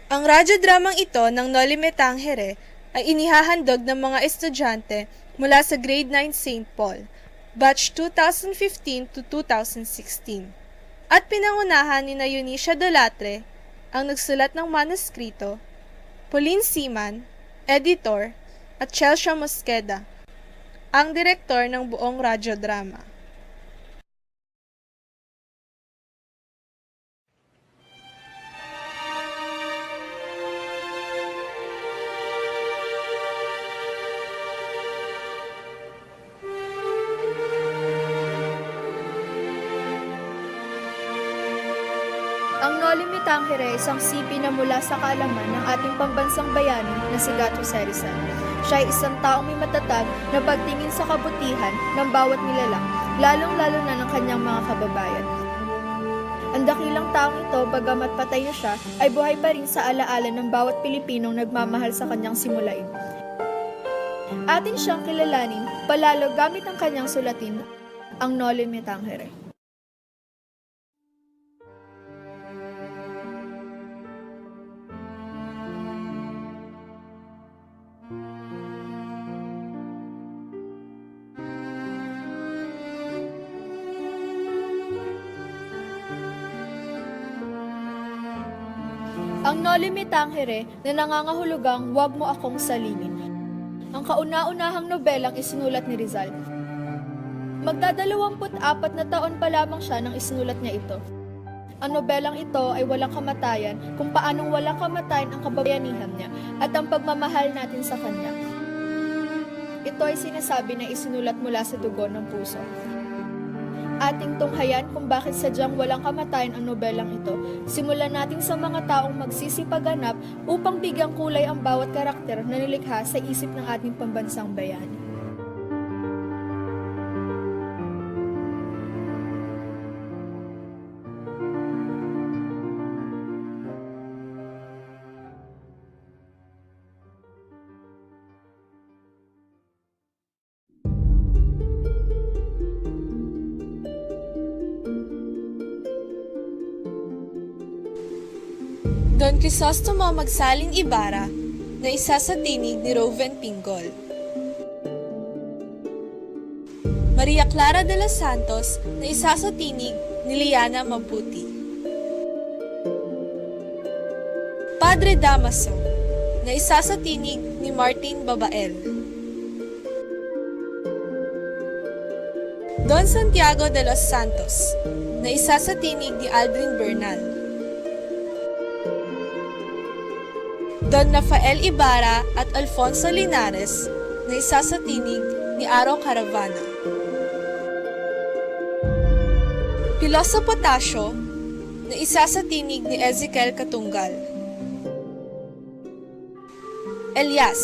Ang radyodramang ito ng Noli Me Tangere ay inihahandog ng mga estudyante mula sa Grade 9 St. Paul, batch 2015 to 2016. At pinangunahan ni na Eunicia Dolatre, ang nagsulat ng manuskrito, Pauline Seaman, editor, at Chelsea Mosqueda, ang direktor ng buong radyodrama. Ang Noli Me Tangere ay isang sipi na mula sa kaalaman ng ating pambansang bayani na si Gato Rizal. Siya ay isang taong may matatag na pagtingin sa kabutihan ng bawat nilalang, lalong-lalo na ng kanyang mga kababayan. Ang dakilang taong ito, bagamat patay na siya, ay buhay pa rin sa alaala ng bawat Pilipinong nagmamahal sa kanyang simulain. Atin siyang kilalanin, palalo gamit ang kanyang sulatin, ang Noli Me Tangere. Ang Noli Me Tangere na nangangahulugang "Huwag mo akong salinin." Ang kauna-unahang nobelang isinulat ni Rizal. Magdadalawamput-apat na taon pa lamang siya nang isinulat niya ito. Ang nobelang ito ay walang kamatayan kung paanong walang kamatayan ang kabayanihan niya at ang pagmamahal natin sa kanya. Ito ay sinasabi na isinulat mula sa dugo ng puso. Ating tunghayan kung bakit sadyang walang kamatayan ang nobelang ito. Simulan natin sa mga taong magsisipaghanap upang bigyang kulay ang bawat karakter na nilikha sa isip ng ating pambansang bayani. Don Crisostomo Magsaling Ibarra, na isa sa tinig ni Roven Pingol. Maria Clara de los Santos, na isa sa tinig ni Liana Mabuti. Padre Damaso, na isa sa tinig ni Martin Babael. Don Santiago de los Santos, na isa sa tinig ni Aldrin Bernal. Don Rafael Ibarra at Alfonso Linares, na isa sa tinig ni Aro Caravana. Piloso Potasio, na isa sa tinig ni Ezekiel Katunggal. Elias,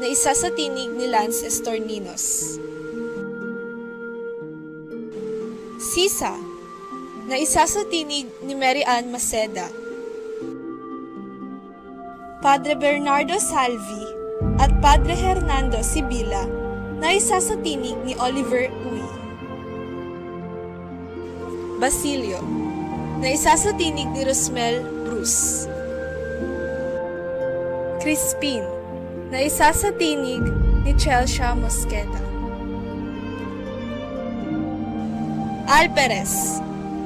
na isa sa tinig ni Lance Estorninos. Sisa, na isa sa tinig ni Mary Ann Maceda. Padre Bernardo Salvi at Padre Hernando Sibila, na isa sa tinig ni Oliver Uy. Basilio, na isa sa tinig ni Rosmel Bruce. Crispin, na isa sa tinig ni Chelsea Mosqueda. Alperes,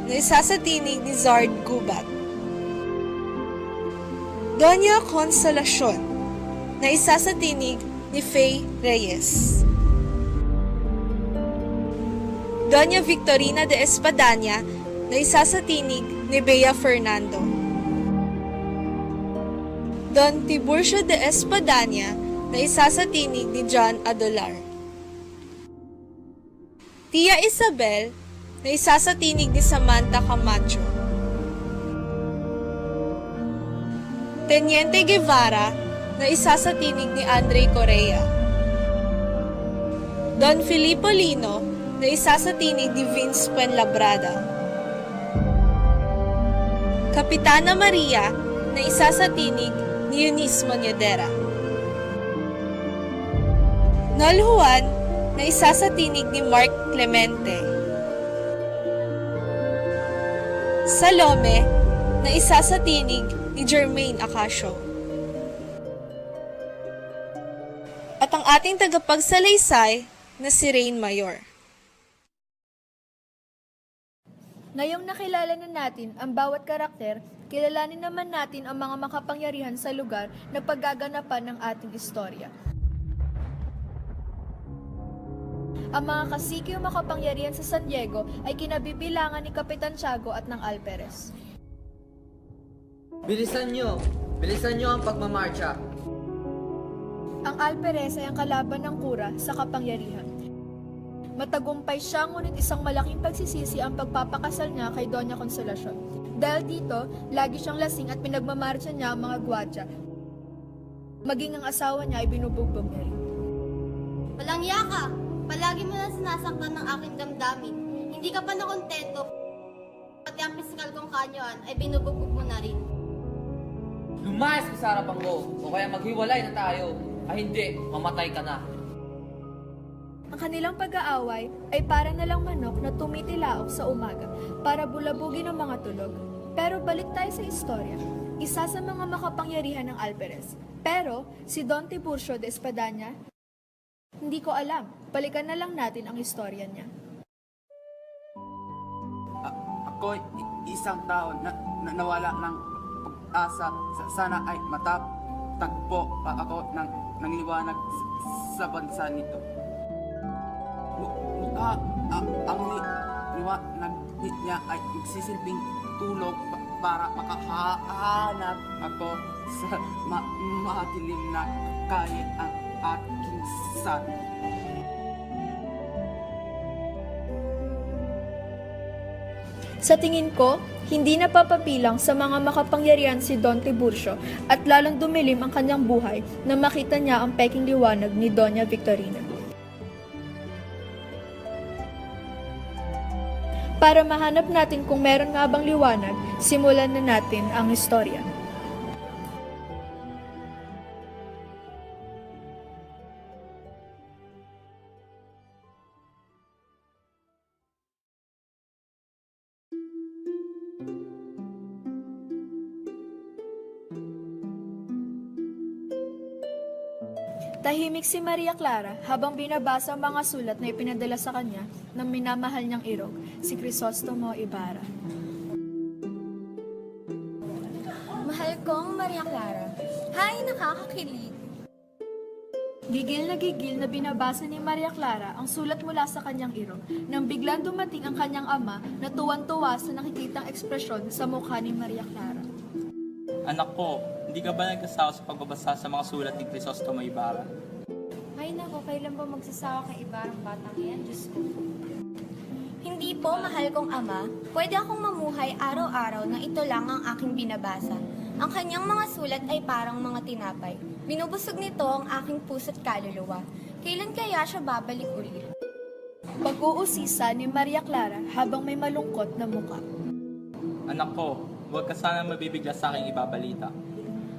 na isa sa tinig ni Zard Gubat. Doña Consolacion, na isa sa tinig ni Faye Reyes. Doña Victorina de Espadanya, na isa sa tinig ni Bea Fernando. Don Tiburcio de Espadanya, na isa sa tinig ni John Adolar. Tia Isabel, na isa sa tinig ni Samantha Camacho. Teniente Guevara, na isa sa tinig ni Andre Correa. Don Filippo Lino, na isa sa tinig ni Vince Fuenlabrada. Kapitana Maria, na isa sa tinig ni Eunice Monedera. Nol Juan, na isa sa tinig ni Mark Clemente. Salome, na isa sa tinig ni Jermaine Acacio. At ang ating tagapagsalaysay na si Rain Mayor. Ngayong nakilala na natin ang bawat karakter, kilalanin naman natin ang mga makapangyarihan sa lugar na paggaganapan ng ating istorya. Ang mga kasikyo makapangyarihan sa San Diego ay kinabibilangan ni Kapitan Tiago at ng Alperes. Bilisan nyo! Bilisan nyo ang pagmamarcha! Ang Alperes ay ang kalaban ng Kura sa kapangyarihan. Matagumpay siya, ngunit isang malaking pagsisisi ang pagpapakasal niya kay Doña Consolacion. Dahil dito, lagi siyang lasing at pinagmamarcha niya ang mga gwadya. Maging ang asawa niya ay binubugbog niya rin. Walang yaka! Palagi mo na sinasaktan ng aking damdamin. Hindi ka pa nakontento. Pati ang pisikal kong kanyoan ay binubugbog mo na rin. Lumayas ka sa harapan ko, o kaya maghiwalay na tayo. Ay hindi, mamatay ka na. Ang kanilang pag-aaway ay para na lang manok na tumitilaok sa umaga para bulabugin ang mga tulog. Pero balik tayo sa istorya. Isa sa mga makapangyarihan ng Alperes. Pero si Don Tiburcio de Espadaña, hindi ko alam. Balikan na lang natin ang istorya niya. Ako isang tao na nawala ng pag-asa. Sana ay matagpo pa ako ng liwanag sa bansa nito. Mukha ang liwanag niya ay magsisilbing tulog para makahanap ako sa madilim na kaya ang aking san. Sa tingin ko, hindi napapabilang sa mga makapangyarihan si Don Tiburcio at lalong dumilim ang kanyang buhay na makita niya ang peking liwanag ni Doña Victorina. Para mahanap natin kung meron nga bang liwanag, simulan na natin ang istorya. Tahimik si Maria Clara habang binabasa ang mga sulat na ipinadala sa kanya ng minamahal niyang irog, si Crisostomo Ibarra. Mahal kong Maria Clara. Hay, nakakakilig. Gigil na binabasa ni Maria Clara ang sulat mula sa kanyang irog nang biglang dumating ang kanyang ama na tuwan-tuwa sa nakikitang ekspresyon sa mukha ni Maria Clara. Anak ko, hindi ka ba nagsasawa sa pagbabasa sa mga sulat ni Crisostomo Ibarra? Ay nako, kailan ba magsasawa kay Ibarang batang yan? Diyos ko. Hindi po, mahal kong ama. Pwede akong mamuhay araw-araw na ito lang ang aking binabasa. Ang kanyang mga sulat ay parang mga tinapay. Binubusog nito ang aking puso't kaluluwa. Kailan kaya siya babalik ulit? Pag-uusisa ni Maria Clara habang may malungkot na mukha. Anak ko, huwag ka sana mabibigla sa aking ibabalita.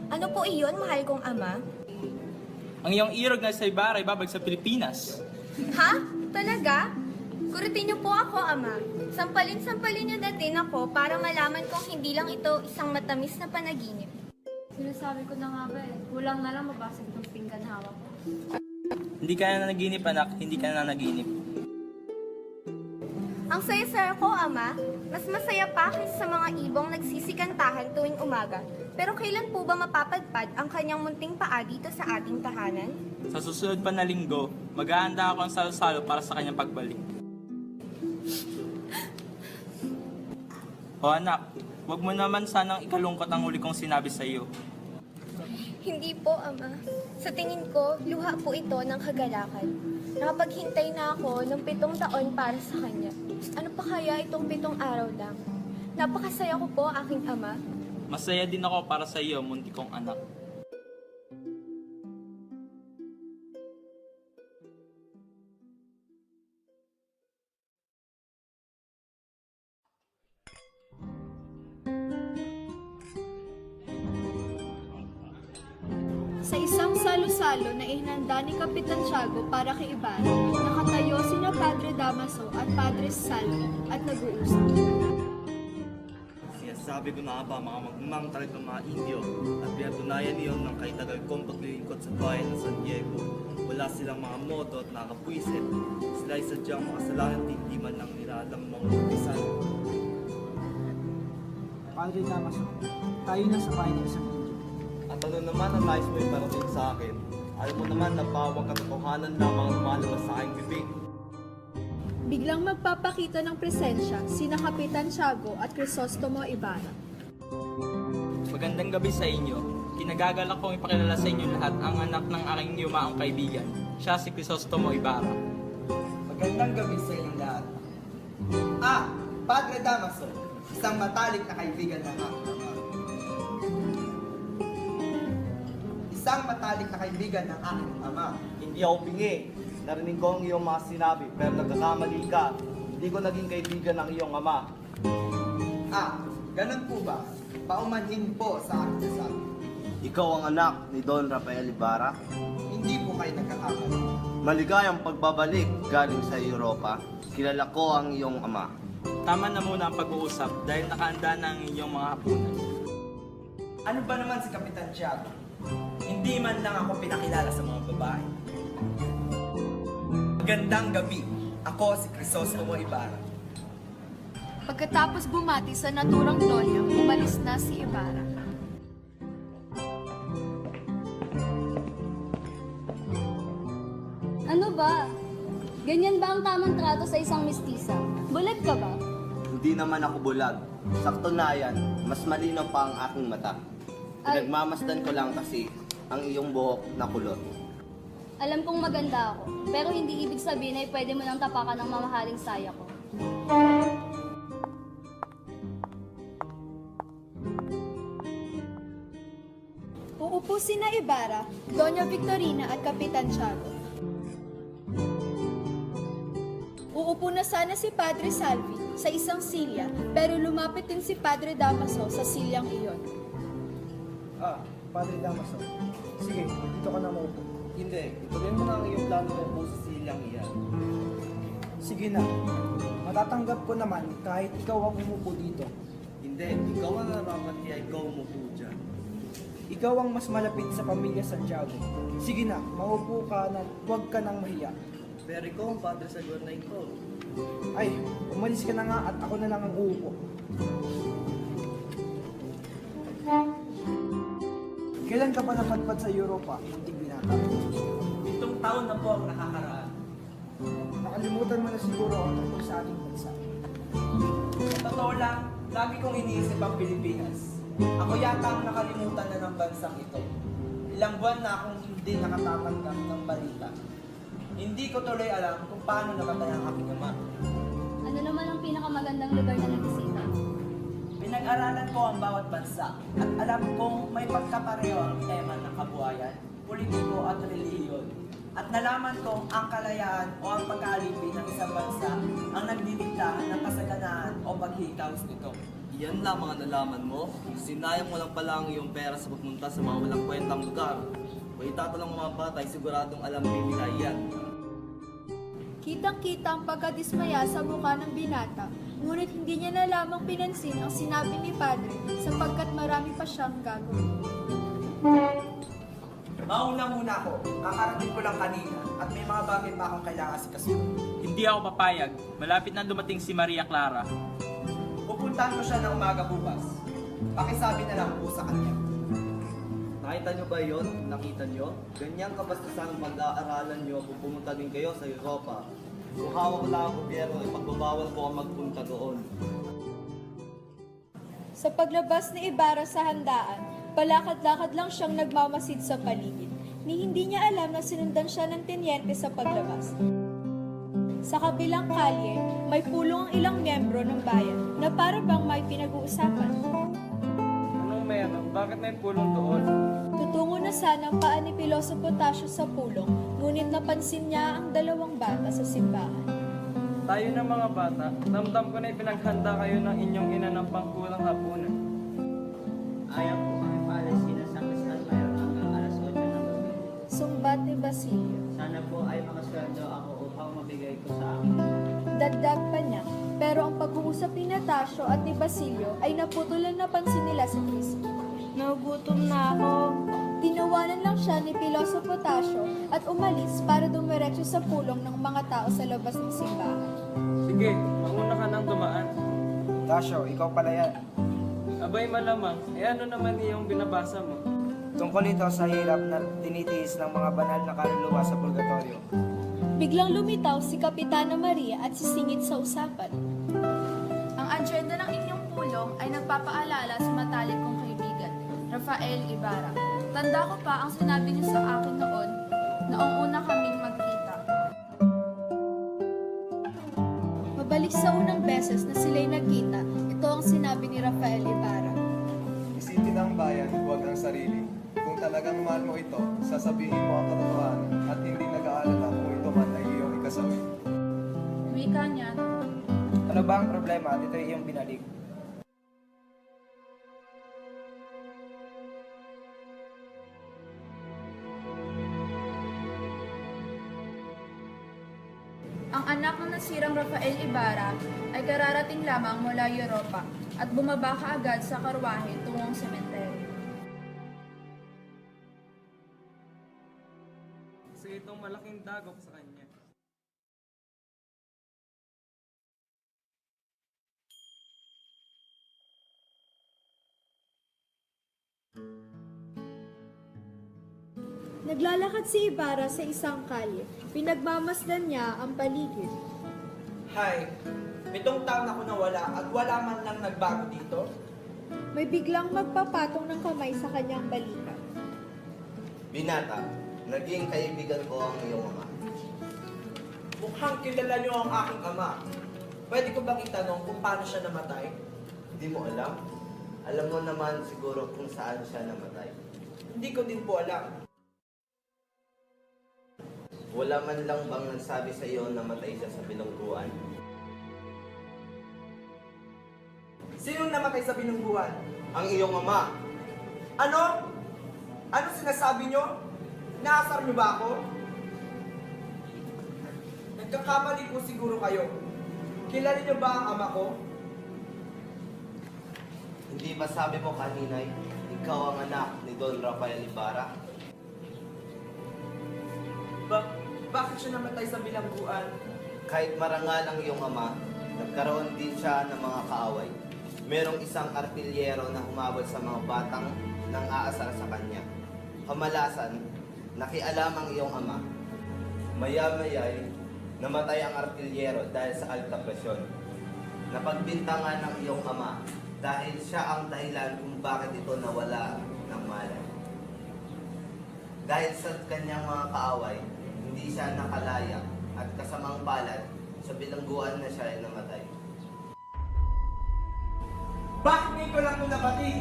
Ano po iyon, mahal kong ama? Ang iyong irog na sa Ibarra ay babag sa Pilipinas. Ha? Talaga? Kuritin niyo po ako, ama. Sampalin niyo datin ako para malaman kong hindi lang ito isang matamis na panaginip. Sinasabi ko na nga ba kulang na lang mabasag ng pinggan hawak ko. Hindi ka na naginip, anak. Hindi ka na naginip. Ang saya-saya ko, ama. Mas masaya pa kaysa sa mga ibong nagsisikantahan tuwing umaga. Pero kailan po ba mapapadpad ang kanyang munting paa dito sa ating tahanan? Sa susunod pa na linggo, maghahanda ako ng salo-salo para sa kanyang pagbalik. O anak, huwag mo naman sanang ikalungkot ang huli kong sinabi sa iyo. Hindi po, ama. Sa tingin ko, luha po ito ng kagalakan. Nakapaghintay na ako ng 7 taon para sa kanya. Ano pa kaya itong 7 araw lang? Napakasaya ko po, aking ama. Masaya din ako para sa iyo, munti kong anak. Sa isang salo-salo na ihinanda ni Kapitan Tiago para kay Ibarra, nakatayo sina Padre Damaso at Padre Salvi at nag-uusap. Siya sa Sinabi ko na ba mga magmang talagang mga Indio at pinatunayan niyon ng kaitagal kong paglilingkod sa bayan ng San Diego. Wala silang mga moto at nakapwisit. Sila ay sadyang makasalanan at hindi man lang nilalang mga upisan. Padre Damaso, tayo na sa bahay ng isang Indio. At ano naman ang nais mo iparating sa akin? Alam mo naman na bawang katotohanan lamang ang lumalabas sa aking bibig. Biglang magpapakita ng presensya sina Kapitan Tiago at Crisostomo Ibarra. Magandang gabi sa inyo. Kinagagalak kong ipakilala sa inyo lahat ang anak ng aking yumaong kaibigan. Siya si Crisostomo Ibarra. Magandang gabi sa inyong lahat. Padre Damaso, isang matalik na kaibigan ng aking ama. Isang matalik na kaibigan ng aking ama. Hindi ako bingi. Narinig ko ang iyong mga sinabi, pero nagkakamali ka. Hindi ko naging kaibigan ng iyong ama. Ganun po ba? Paumanhin po sa aking nasabi. Ikaw ang anak ni Don Rafael Ibarra. Hindi po kayo nagkakamali. Maligayang pagbabalik galing sa Europa. Kilala ko ang iyong ama. Tama na muna ang pag-uusap dahil nakaanda na ang inyong mga hapunan. Ano ba naman si Kapitan Tiago? Hindi man lang ako pinakilala sa mga babae. Magandang gabi. Ako si Crisostomo Ibarra. Pagkatapos bumati sa naturang Donya, umalis na si Ibarra. Ano ba? Ganyan ba ang tamang trato sa isang mistisa? Bulag ka ba? Hindi naman ako bulag. Sakto na yan, mas malinaw pa ang aking mata. Pinagmamasdan ko lang kasi ang iyong buhok na kulot. Alam kong maganda ako, pero hindi ibig sabihin ay pwede mo nang tapakan ng mamahaling saya ko. Uupo sina Ibarra, Doña Victorina at Kapitan Tiago. Uupo na sana si Padre Salvi sa isang silya, pero lumapit din si Padre Damaso sa silyang iyon. Padre Damaso, sige, dito ka na maupo. Hindi, ituloy mo na ang iyong plano tungkol sa silyang iyan. Sige na, matatanggap ko naman kahit ikaw ang umupo dito. Hindi, ikaw ang narapat kaya ikaw umupo dyan. Ikaw ang mas malapit sa pamilya Santiago. Sige na, maupo ka na, huwag ka nang mahiya. Pero ikaw ang padre sa lugar na ito. Ay, umalis ka na nga at ako na lang ang uupo. Kailan ka pa napadpad sa Europa, munting binata? 7 taon na po ang nakakaraan. Nakalimutan mo na siguro ang tungkol sa ating bansa. Sa totoo lang, lagi kong iniisip ang Pilipinas. Ako yata ang nakalimutan na ng bansang ito. Ilang buwan na akong hindi nakatatanggap ng balita. Hindi ko tuloy alam kung paano namatay ang aking ama. Ano naman ang pinakamagandang lugar na nagbisita? Pinag-aralan ko ang bawat bansa at alam kong may pagkapareho ang tema ng kabuhayan, politiko at relihiyon. At nalaman kong ang kalayaan o ang pag-aalipin ng isang bansa ang nagdidikta ng kasaganaan o paghihikaws nito. Iyan lamang ang nalaman mo. Sinayang mo lang pala ang iyong pera sa pagpunta sa mga walang kwentang lugar. Kung itatanong mga bata ay siguradong alam din nila iyan. Kitang-kita ang pagkadismaya sa mukha ng binata, ngunit hindi niya na lamang pinansin ang sinabi ni Padre sapagkat marami pa siyang gagawin. Mauna muna ako. Kakarating ko lang kanina at may mga bagay pa akong kailangan sikasuhin. Hindi ako papayag. Malapit na dumating si Maria Clara. Pupuntahan ko siya ng umaga bukas. Pakisabi na lang po sa kanya. Nakita nyo ba yon? Nakita nyo? Ganyang kabastusan ang pag-aaralan nyo kung pumunta din kayo sa Europa. Kung hawak lang ang gobyerno, ipagbabawal ko ang magpunta doon. Sa paglabas ni Ibarra sa handaan, palakad-lakad lang siyang nagmamasid sa paligid, ni hindi niya alam na sinundan siya ng tenyente sa paglabas. Sa kabilang kalye, may pulong ang ilang miyembro ng bayan na para bang may pinag-uusapan. Anong meron? Bakit may pulong doon? Tutungo na sana ang paa ni Piloso Potasio sa pulong, ngunit napansin niya ang dalawang bata sa simbahan. Tayo na mga bata, damdam ko na ipinaghanda kayo ng inyong ina ng pangkulang hapunan. Ayaw po kami paalis sa San Mayroon hanggang alas 8 ng gabi. Sumbat ni Basilio. Sana po ay makasweldo ako upang mabigay ko sa akin. Dagdag pa niya, pero ang pag-uusap ni Natasio at ni Basilio ay naputulan na pansin nila si Crispy. Nagugutom na ako. Tinawanan lang siya ni Pilosopo Tasio at umalis para dumiretso sa pulong ng mga tao sa labas ng simbahan. Sige, mauna ka nang dumaan. Tasyo, ikaw pala yan. Abay malamang, ano naman iyong binabasa mo? Tungkol ito sa hirap na tinitiis ng mga banal na kaluluwa sa purgatorio. Biglang lumitaw si Kapitana Maria at sisingit sa usapan. Ang agenda ng inyong pulong ay nagpapaalala sa matalik kong kaibigan, Rafael Ibarra. Tanda ko pa ang sinabi niyo sa akin noong una kaming magkita. Mabalik sa unang beses na sila'y nagkita, ito ang sinabi ni Rafael Ibarra. Isipin ang bayan, huwag ang sarili. Kung talagang mahal mo ito, sasabihin mo ang katotohanan at hindi nag-aalala kung ito man ay iyong ikasawi. Wika niya, Ano ba ang problema at ito ay iyong binalik? ang anak ng nasirang Rafael Ibarra ay kararating lamang mula Europa at bumaba kaagad sa karwahe tungong sementeryo. Sa itong malaking dagok sa kanya. Naglalakad si Ibarra sa isang kalye. Pinagmamasdan niya ang paligid. Hay, 7 taon ako nawala at wala man lang nagbago dito. May biglang magpapatong ng kamay sa kanyang balikat. Binata, naging kaibigan ko ang iyong ama. Mukhang kilala niyo ang aking ama. Pwede ko bang itanong kung paano siya namatay? Hindi mo alam? Alam mo naman siguro kung saan siya namatay. Hindi ko din po alam. Wala man lang bang nagsabi sa iyo na matay siya sa bilangguan? Sinong namatay sa binungguan? Ang iyong ama! Ano? Ano sinasabi niyo? Naasar niyo ba ako? Nagkakamali po siguro kayo. Kilala niyo ba ang ama ko? Hindi ba sabi mo kanina'y ikaw ang anak ni Don Rafael Ibarra? Bakit siya namatay sa bilangguan? Kahit marangal ang iyong ama, nagkaroon din siya ng mga kaaway. Merong isang artilyero na humabol sa mga batang nang aasar sa kanya. Kamalasan, nakialam ang iyong ama. Maya-maya'y namatay ang artilyero dahil sa alta presyon. Napagbintangan ng iyong ama dahil siya ang dahilan kung bakit ito nawala ng malay. Dahil sa kanyang mga kaaway, hindi siya nakalaya at kasamang palad sa bilangguan na siya ay namatay. Bakit ngayon ko lang ito napati?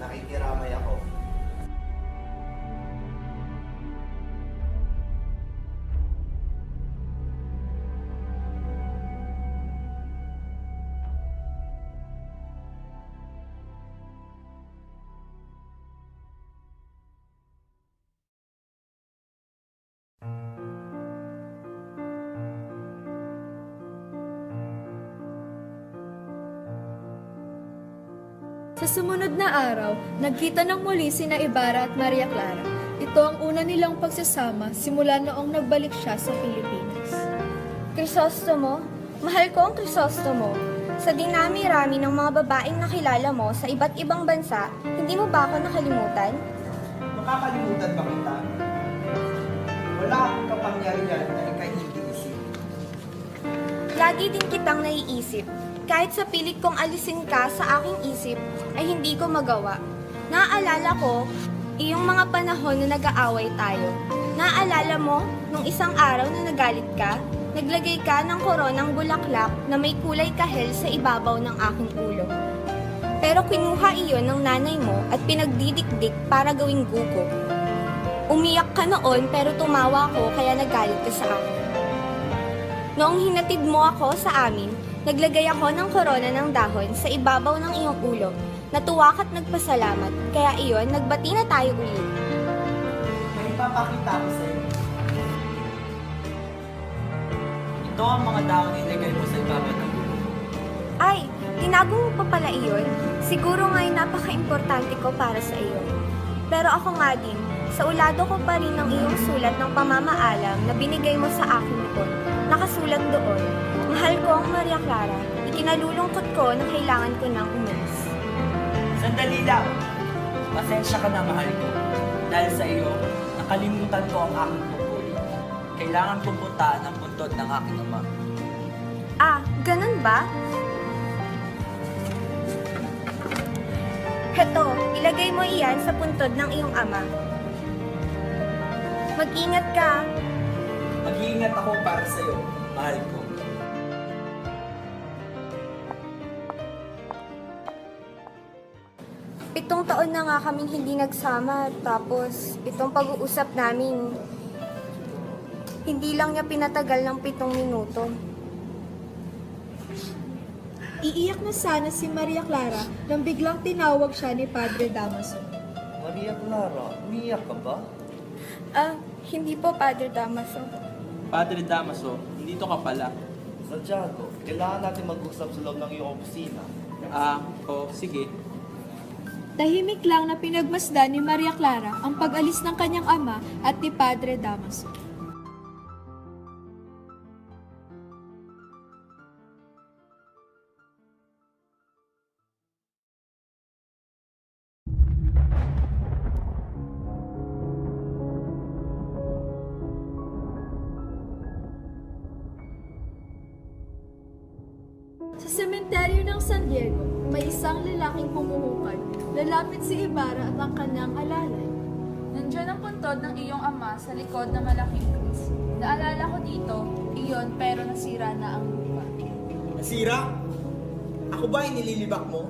Nakikiramay ako. Sa sumunod na araw, nagkita ng muli sina Ibarra at Maria Clara. Ito ang una nilang pagsasama simula noong nagbalik siya sa Pilipinas. Crisostomo, mahal ko ang Crisostomo. Sa dinami-rami ng mga babaeng nakilala mo sa iba't ibang bansa, hindi mo ba ako nakalimutan? Makakalimutan ba kita? Wala akong kapangyarihan na ikay hindi isip. Lagi din kitang naiisip. Kahit sa pilit kong alisin ka sa aking isip, ay hindi ko magawa. Naaalala ko, iyong mga panahon na nag-aaway tayo. Naaalala mo, nung isang araw na nagalit ka, naglagay ka ng koronang bulaklak na may kulay kahel sa ibabaw ng aking ulo. Pero kinuha iyon ng nanay mo at pinagdidikdik para gawing gugo. Umiyak ka noon pero tumawa ko kaya nagalit ka sa akin. Noong hinatid mo ako sa amin, naglagay ako ng korona ng dahon sa ibabaw ng iyong ulo. Natuwa ka't nagpasalamat, kaya iyon, nagbati na tayo ulit. May ipapakita ko sa iyo. Ito ang mga dahon na ilagay mo sa ibabaw ng bubong. Ay, tinago mo pa pala iyon? Siguro nga'y napaka-importante ko para sa iyo. Pero ako nga din, sa ulado ko pa rin ang iyong sulat ng pamamaalam na binigay mo sa akin noon. Nakasulat doon, mahal ko ang Maria Clara, ikinalulungkot ko na kailangan ko nang umalis. Sandali lang. Pasensya ka na, mahal ko. Dahil sa iyo, nakalimutan ko ang aking tungkol. Kailangan kong puntaan ang puntod ng aking ama. Ah, ganun ba? Heto, ilagay mo iyan sa puntod ng iyong ama. Mag-ingat ka. Mag-iingat ako para sa iyo, mahal ko. Pitong taon na nga kaming hindi nagsama, tapos itong pag-uusap namin, hindi lang niya pinatagal ng 7 minuto. Iiyak na sana si Maria Clara nang biglang tinawag siya ni Padre Damaso. Maria Clara, umiyak ka ba? Ah, hindi po, Padre Damaso. Padre Damaso, nandito ka pala. Santiago, kailangan natin mag-usap sa loob ng iyong opisina. Sige. Tahimik lang na pinagmasdan ni Maria Clara ang pag-alis ng kanyang ama at ni Padre Damaso. Sa sementeryo ng San Diego, may isang lalaking pumuhukay. Lalapit si Ibarra at ang kanyang alalay. Nandiyan ang puntod ng iyong ama sa likod ng malaking krus. Naalala ko dito, iyon pero nasira na ang lupa. Nasira? Ako ba ay nililibak mo?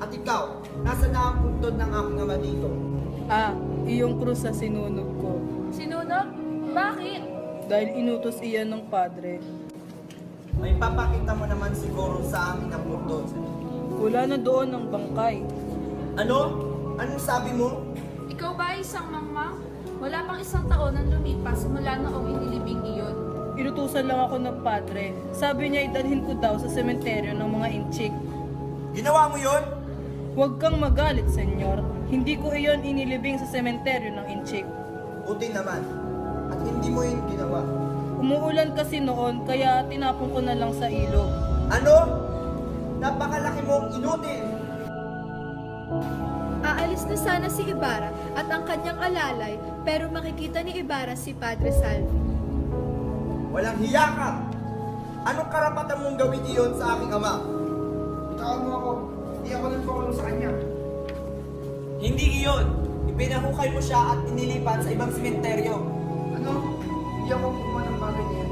At ikaw, nasa na ang puntod ng aking ama dito? Iyong krus sa sinunog ko. Sinunog? Bakit? Dahil inutos iyan ng padre. May papakita mo naman siguro sa amin ang puntod. Wala na doon ang bangkay. Ano? Anong sabi mo? Ikaw ba ay isang mangmang? Wala pang 1 taon ang lumipas simula noong inilibing iyon. Inutusan lang ako ng padre. Sabi niya idalhin ko daw sa sementeryo ng mga inchik. Ginawa mo yon? Huwag kang magalit, senyor. Hindi ko iyon inilibing sa sementeryo ng inchik. Buti naman. At hindi mo yun ginawa. Umuulan kasi noon, kaya tinapon ko na lang sa ilog. Ano? Napakalaki mong inutil! Aalis na sana si Ibarra at ang kanyang alalay, pero makikita ni Ibarra si Padre Salvi. Walang hiya ka! Anong karapatan mong gawin iyon sa aking ama? Bitawan mo ako. Hindi ako nagpakulong sa kanya. Hindi iyon! Ipinahukay mo siya at inilipat sa ibang sementeryo. Ano? Hindi ako gumawa ng bagay niya.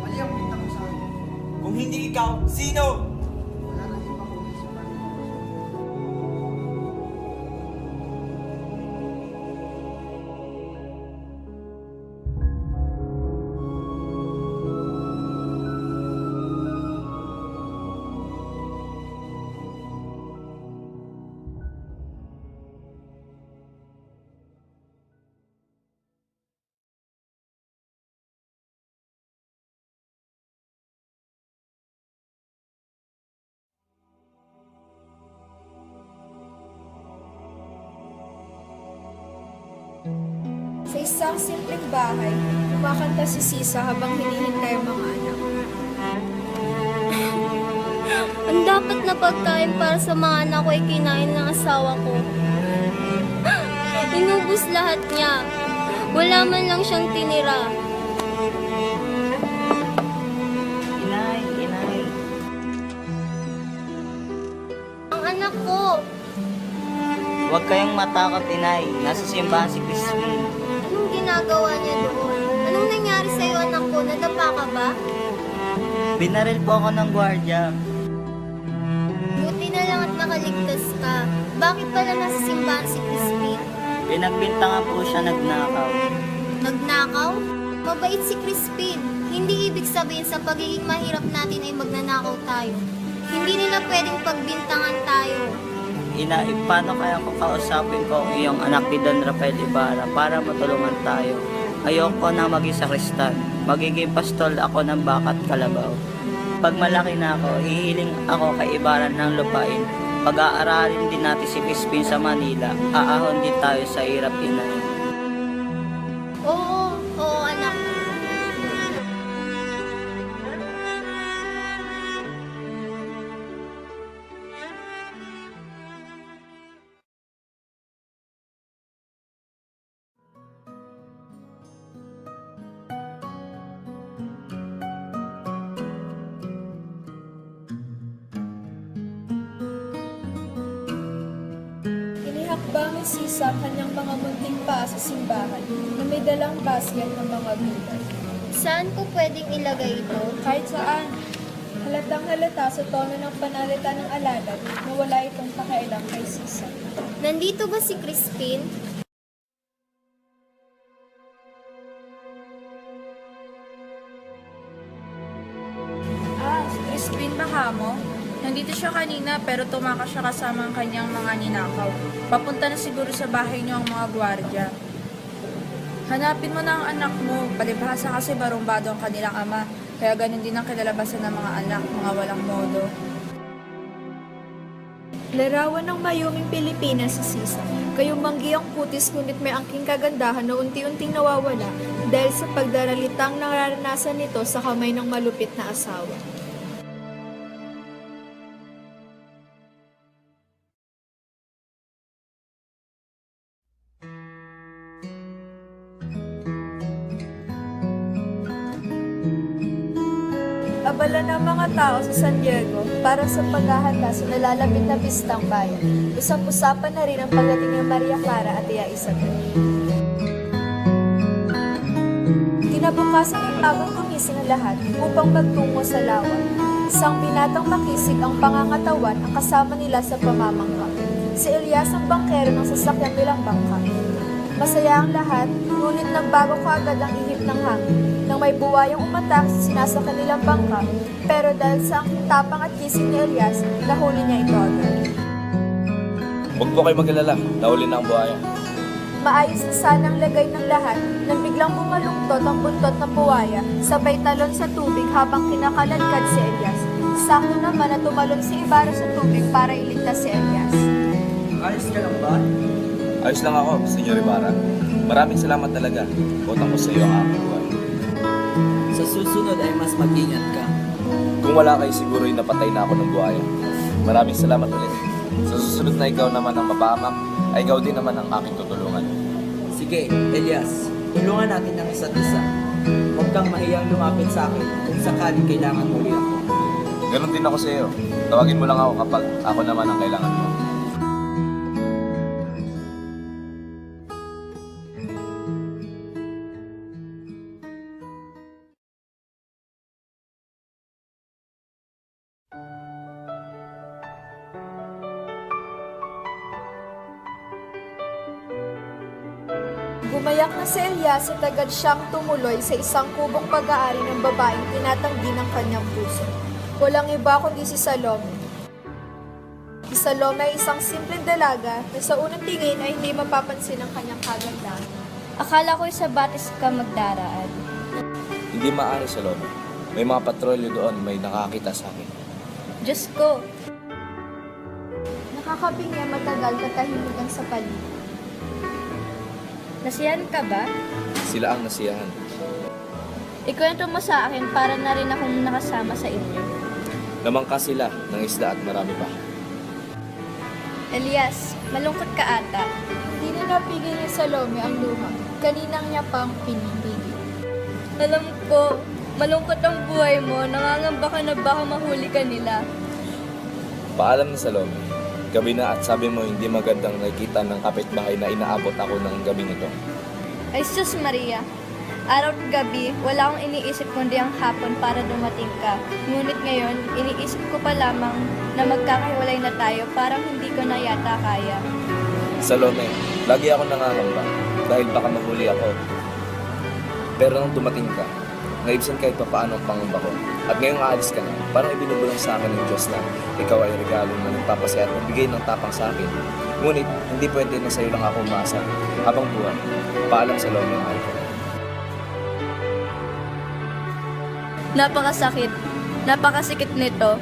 Mali ang bintang mo sa akin. Kung hindi ikaw, sino? Wala na yung pakulit sa kanya. Sa isang simpleng bahay, kumakanta si Sisa habang hinihintay ang mga anak. Ang dapat na pagkain para sa mga anak ko ay kinain ng asawa ko. Inubos lahat niya. Wala man lang siyang tinira. Inay. Ang anak ko, Huwag kayong matakot, inay. Nasa simbahan si Crispin. anong ginagawa niya doon? Anong nangyari sa'yo, anak ko? Nadapa ka ba? Binaril po ako ng gwardya. Buti na lang at nakaligtas ka. Bakit pala nasa simbahan si Crispin? Pinagbintangan po siya nagnakaw. Nagnakaw? Mabait si Crispin. Hindi ibig sabihin sa pagiging mahirap natin ay magnanakaw tayo. Hindi nila pwedeng pagbintangan tayo. Ina, paano kaya kung kausapin ko ang iyong anak ni Don Rafael Ibarra para matulungan tayo? Ayoko na maging sakristan. Magiging pastol ako ng Bakat Kalabaw. Pag malaki na ako, hihiling ako kay Ibarra ng lupain. Pag-aaralin din natin si Crispin sa Manila. Aahon din tayo sa hirap inay. Oo, anak. Inihakbang ni Sisa kanyang mga munting paa sa simbahan na may dalang basket ng mga gulay. Saan ko pwedeng ilagay ito? Kahit saan, halatang halata sa tono ng panalita ng alalat na wala itong pakialam kay Sisa. Nandito ba si Crispin? Si Crispin Bahamo. Nandito siya kanina pero tumakas siya kasama ang kanyang mga ninakaw. Papunta na siguro sa bahay niyo ang mga gwardya. Hanapin mo na ang anak mo. Palibhasa kasi barumbado ang kanilang ama. Kaya ganun din ang kilalabasan ng mga anak, mga walang modo. Larawan ng mayuming Pilipinas si Sisa. Kayumanggi ang kutis ngunit may angking kagandahan na unti-unting nawawala dahil sa pagdaralitang nararanasan nito sa kamay ng malupit na asawa. Abala ng mga tao sa San Diego para sa paghahanda sa nalalapit na pistang bayan. Usap-usapan na rin ang pagdating ng Maria Clara at Tia Isabel. Kinabukasan ng bagong gumising ang lahat upang magtungo sa lawan. Isang binatang makisig ang pangangatawan ang kasama nila sa pamamangka. Si Elias ang bangkero ng sasakyan nilang bangka. Masaya ang lahat, ngunit nagbago kaagad ang ihip ng hangin nang may buwayang umatak sa sinasakyan nilang bangka, pero dahil sa ang tapang at kisig ni Elias, nahuli niya ito agad. Huwag po kayo mag-alala, nahuli na ang buhaya. Maayos na sanang lagay ng lahat nang biglang bumalungtot ang buntot ng buwaya, sabay talon sa tubig habang kinakaladkad si Elias. Sakto naman na tumalon si Ibarra sa tubig para iligtas si Elias. Ayos ka lang ba? Ayos lang ako, Senyor Ibarra. Maraming salamat talaga. Utang ko sa iyo ang aking buhay. Sa susunod ay mas mag-ingat ka. Kung wala kayo, siguro'y napatay na ako ng buhaya. Maraming salamat ulit. Sa susunod na ikaw naman ang mapahamak, ay ikaw din naman ang aking tutulungan. Sige, Elias, tulungan natin ang isa't isa. Huwag kang mahiyang lumapit sa akin kung sakaling kailangan muli ako. Ganon din ako sa iyo. Tawagin mo lang ako kapag ako naman ang kailangan mo. Gumayak na si Elias at agad siyang tumuloy sa isang kubong pag-aari ng babaeng tinatanggi ng kanyang puso. Walang iba kundi si Salome. Si Salome ay isang simpleng dalaga na sa unang tingin ay hindi mapapansin ang kanyang kagandahan. Akala ko'y sa batis ka magdaraan. Hindi maaari, Salome. May mga patrolyo doon, may nakakita sa akin. Diyos ko, Nakakabingi matagal katahimikan sa paligid. nasiyahan ka ba? Sila ang nasiyahan. Ikwento mo sa akin para na rin akong nakasama sa inyo. Namangka sila ng isda at marami pa. Elias, malungkot ka ata. Hindi na napigil ni Salome ang luma. Kaninang niya pang pinipigil. Alam ko, malungkot ang buhay mo. Nangangamba ka na baka mahuli ka nila. Paalam na, Salome. Gabi na at sabi mo hindi magandang nakikita ng kapitbahay na inaabot ako ng gabing ito. Ay, sus Maria. Araw at gabi, wala akong iniisip kundi ang hapon para dumating ka. Ngunit ngayon, iniisip ko pa lamang na magkakahiwalay na tayo, parang hindi ko na yata kaya. Salome, lagi ako nangangamba dahil baka mahuli ako. Pero nung dumating ka, naibsan kahit papaano ang pangamba ko. At ngayong aalis ka na, parang ibinubulong sa akin ng Diyos na ikaw ay regalo na nagpapasaya at nagbigay ng tapang sa akin. Ngunit, hindi pwede na sa'yo lang ako umasa. Habang buwan, paalam sa loob ng mahal ko. Napakasakit. Napakasikit nito.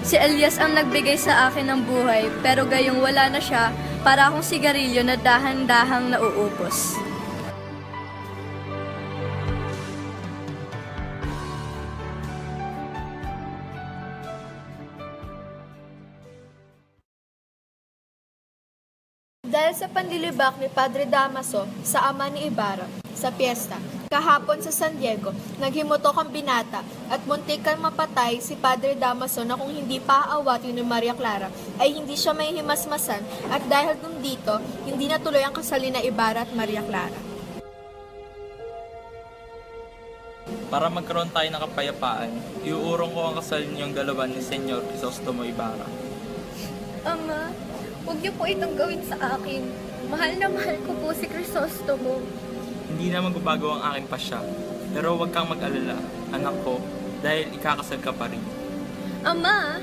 Si Elias ang nagbigay sa akin ng buhay, pero gayong wala na siya, para akong sigarilyo na dahan-dahang nauubos. Dahil sa panlilibak ni Padre Damaso sa ama ni Ibarra sa piyesta, kahapon sa San Diego, naghimutok ang binata at muntik kang mapatay si Padre Damaso na kung hindi pa aawatin ni Maria Clara ay hindi siya may himasmasan at dahil dun dito, hindi natuloy ang kasalin na Ibarra at Maria Clara. Para magkaroon tayo ng kapayapaan, iuurong ko ang kasal niyong dalawa ni Senyor Crisostomo Ibarra. Ama, huwag niyo po itong gawin sa akin. Mahal na mahal ko po si Crisostomo. Hindi na magbabago ang aking pasya, pero huwag kang mag-alala, anak ko, dahil ikakasal ka pa rin. Ama!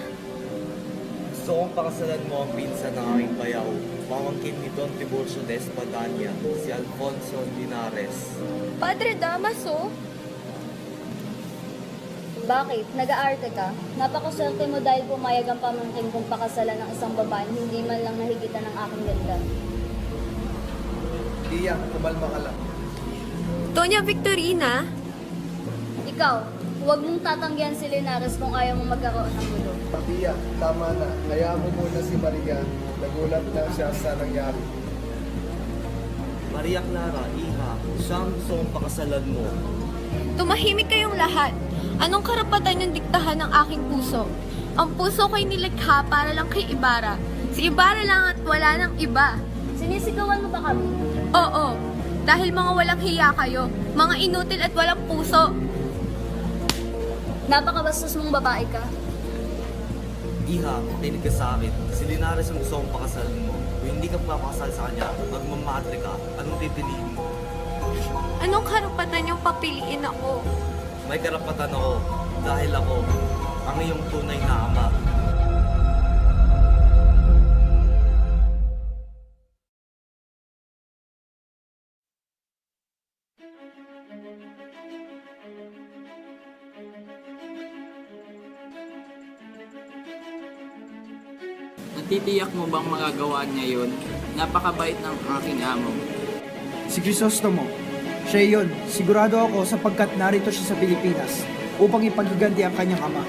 Gusto kong pakasalan mo ang pinsan ng aking bayaw, pamangkin ni Don Tiburcio de Espadanya, si Alfonso Linares. Padre Damaso? Bakit? Nag-aarte ka? Napakaswerte mo dahil pumayag ang pamangkin kong pakasalan ng isang babaeng hindi man lang nahigitan ng aking ganda. Iya, kumalma ka lang. Doña Victorina? Ikaw, huwag mong tatanggihan si Linares kung ayaw mo magkaroon ng gulo. Iya, tama na. Hayaan mo muna si Maria. Nagulat lang siya sa nangyari. Maria Clara, iha, siya ang gusto kong pakasalan mo. Tumahimik kayong lahat. Anong karapatan yung diktahan ng aking puso? Ang puso ko'y nilikha para lang kay Ibarra. Si Ibarra lang at wala nang iba. Sinisigawan mo ba kami? Oo, dahil mga walang hiya kayo, mga inutil at walang puso. Napakabastos mong babae ka. Iha, tinig ka sa akin. Si Linares ang gusto kong pakasalan mo. Kung hindi ka papakasal sa kanya, magmamadre ka, anong pipiliin mo? Anong karapatan yung papiliin ako? May karapatan ako dahil ako ang iyong tunay na ama. Natitiyak mo bang magagawa niya yun? Napakabait ng aking amo. Si Crisostomo, siya yun. Sigurado ako sapagkat narito siya sa Pilipinas upang ipaghiganti ang kanyang ama.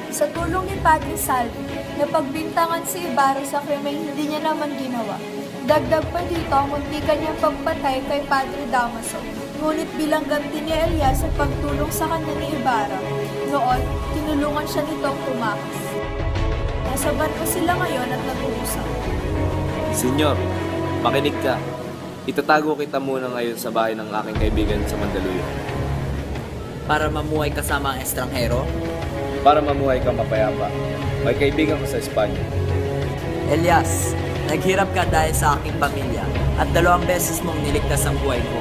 Sa tulong ni Padre Salvi, napagbintangan si Ibarra sa krimen hindi niya naman ginawa. Dagdag pa dito ang muntikan niyang pagpatay kay Padre Damaso. Ngunit bilang ganti ni Elias sa pagtulong sa kanya ni Ibarra, noon, tinulungan siya nitong tumakas. Nasa barko sila ngayon at nag-uusap. Senyor, makinig ka. Itatago kita muna ngayon sa bahay ng aking kaibigan sa Mandaluyong. Para mamuhay kasama ang estranghero? Para mamuhay kang mapayapa. May kaibigan ka sa Espanya. Elias, naghirap ka dahil sa aking pamilya at 2 beses mong niligtas ang buhay ko.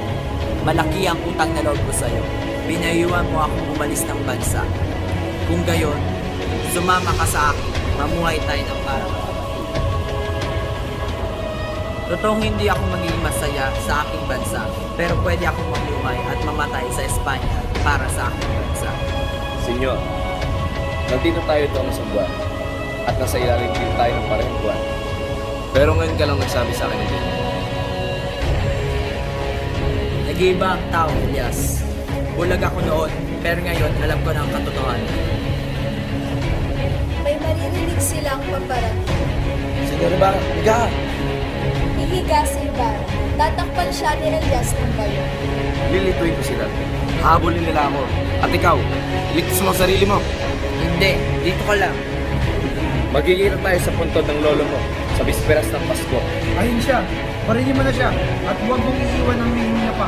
Malaki ang utang na loob ko sa iyo. Pinayuhan mo akong umalis ng bansa. Kung gayon, sumama ka sa akin. Mamuhay tayo ng parang totoong hindi ako magiging masaya sa aking bansa, pero pwede akong mamuhay at mamatay sa Espanya para sa aking bansa. Senyor, nandito tayo doon sa buwan at nasa ilalim din tayo ng parehong buwan. Pero ngayon ka lang nagsabi sa akin hindi. Nag-iiba ang tao, Elias. Bulag ako noon, pero ngayon alam ko na ang katotohanan. May maririnig silang paparating. Senyor Ibarra, higa! Hihiga si Ibarra. Tatakpan siya ni Elias ng bayo. Lilituin ko sila. Habulin nila ako. At ikaw, iligtas mo ang sarili mo. Hindi, dito ka lang. Magigirap tayo sa puntod ng lolo mo sa bisperas ng Pasko. Ayun siya. Parilin mo na siya at huwag mong iiwan ang hihina pa.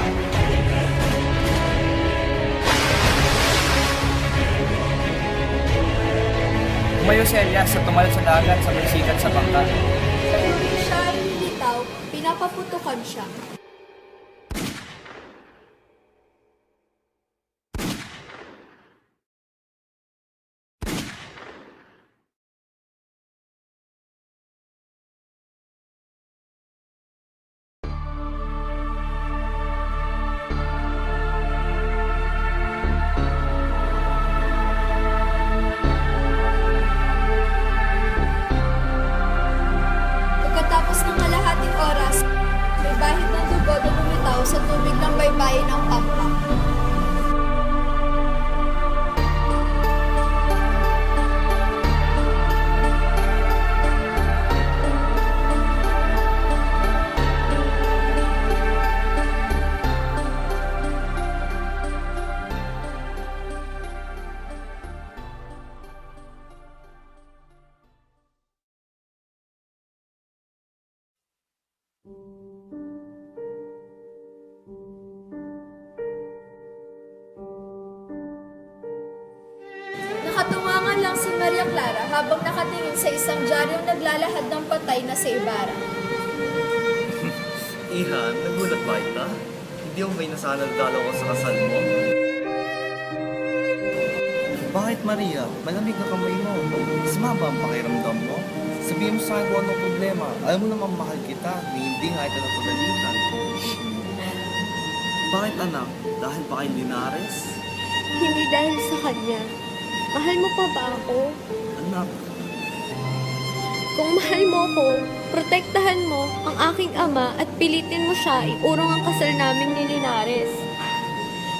Umayo si Elias at tumalon sa dagat sa may sikat sa bangka. Sa huli siya ay nilitaw, pinapaputukan siya. Clara habang nakatingin sa isang diaryong naglalahad ng patay na si Ibarra. Iha, nagulat ba ita? Hindi mo may nasanang dalaw ko sa kasal mo? Bakit Maria? Malamig na kamay mo. Isma ba ang pakiramdam mo? Sabihin mo sa akin kung anong problema. Alam mo namang mahal kita, hindi nga ito napagalitan. Bakit anak? Dahil ba kay Linares? Hindi dahil sa kanya. Mahal mo pa ba ako? Anak, Kung mahal mo ko, protektahan mo ang aking ama at pilitin mo siya iurong ang kasal namin ni Linares.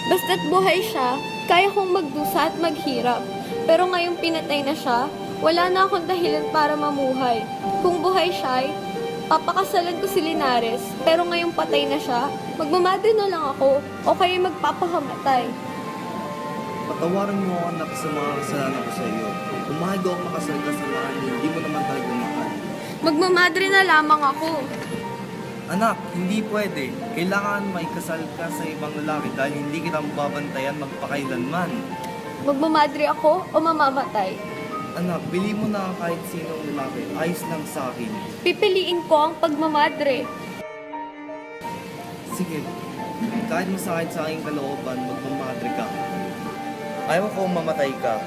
Basta't buhay siya, kaya kong magdusa at maghirap. Pero ngayong pinatay na siya, wala na akong dahilan para mamuhay. Kung buhay siya, papakasalan ko si Linares. Pero ngayong patay na siya, magmamadre na lang ako o kaya magpapakamatay. patawaran mo ako anak sa mga kasalanan ko sa iyo. Kung mahal ako makasal ka sa mga hindi mo naman talaga mahal. Magmamadre na lamang ako. Anak, hindi pwede. Kailangan maikasal ka sa ibang lalaki dahil hindi kita mababantayan magpakailanman. Magmamadre ako o mamamatay. Anak, bili mo na kahit sinong lalaki. Ayos lang sa akin. Pipiliin ko ang pagmamadre. Sige, kahit masakit sa aking kalooban, magmamadre ka. Ayaw ko mamatay ka.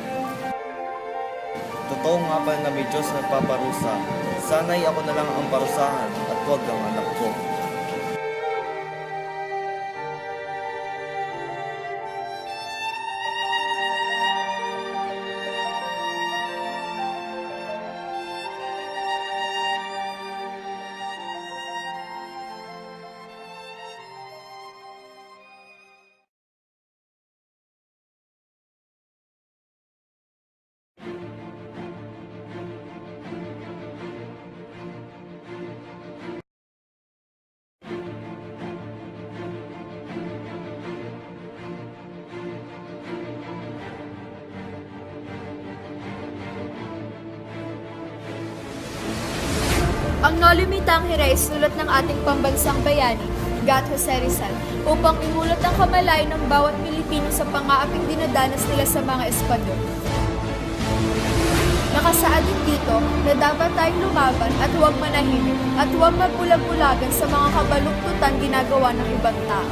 Totoo nga pa na may Diyos na nagpaparusa. Sana'y ako na lang ang parusahan at huwag ang anak ko. Ang Nolimitang Hire ay sulat ng ating pambansang bayani, Gat Jose Rizal, upang imulat ang kamalayan ng bawat Pilipino sa pangaaping dinadanas nila sa mga Espanyol. Nakasaad din dito na dapat tayong lumaban at huwag manahimik at huwag magbulag-bulagan sa mga kabaluktutan ginagawa ng ibang tao.